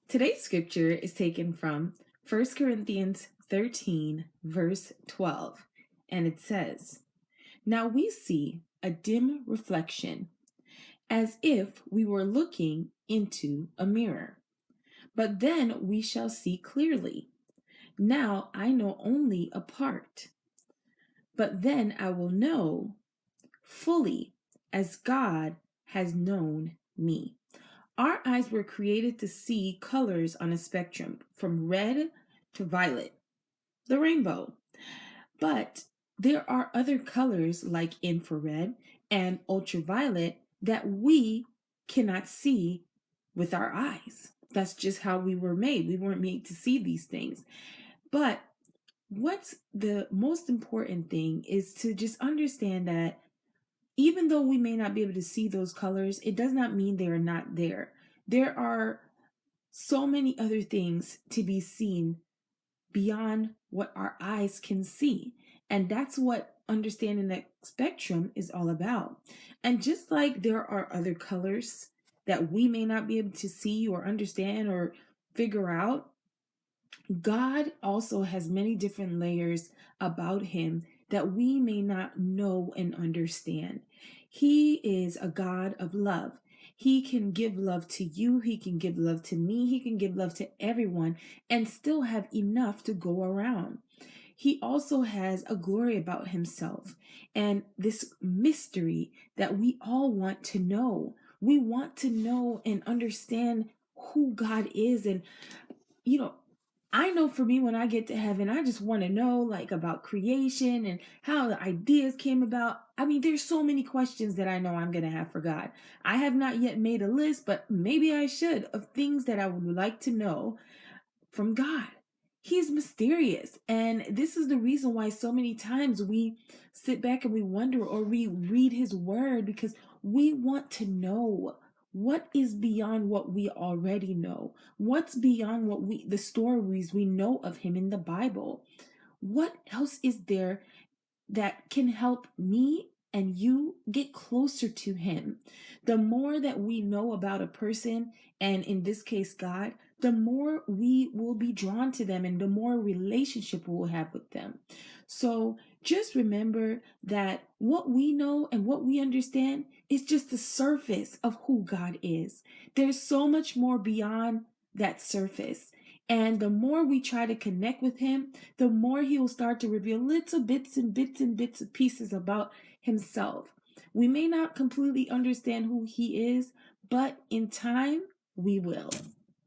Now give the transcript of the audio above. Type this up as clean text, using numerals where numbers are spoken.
Today's scripture is taken from 1 Corinthians 13, verse 12, and it says, "Now we see a dim reflection, as if we were looking into a mirror. But then we shall see clearly. Now I know only a part, but then I will know fully as God has known me." Our eyes were created to see colors on a spectrum from red to violet, the rainbow. But there are other colors like infrared and ultraviolet that we cannot see with our eyes. That's just how we were made. We weren't made to see these things. But what's the most important thing is to just understand that even though we may not be able to see those colors, it does not mean they are not there. There are so many other things to be seen beyond what our eyes can see. And that's what understanding that spectrum is all about. And just like there are other colors that we may not be able to see or understand or figure out, God also has many different layers about him that we may not know and understand. He is a God of love. He can give love to you. He can give love to me. He can give love to everyone and still have enough to go around. He also has a glory about himself and this mystery that we all want to know. We want to know and understand who God is. And, you know, I know for me, when I get to heaven, I just want to know like about creation and how the ideas came about. I mean, there's so many questions that I know I'm going to have for God. I have not yet made a list, but maybe I should, of things that I would like to know from God. He's mysterious. And this is the reason why so many times we sit back and we wonder or we read his word because we want to know what is beyond what we already know. What's beyond the stories we know of him in the Bible. What else is there that can help me and you get closer to him? The more that we know about a person, and in this case God, the more we will be drawn to them and the more relationship we'll have with them. So just remember that what we know and what we understand is just the surface of who God is. There's so much more beyond that surface. And the more we try to connect with him, the more he will start to reveal little bits and bits and bits of pieces about himself. We may not completely understand who he is, but in time, we will.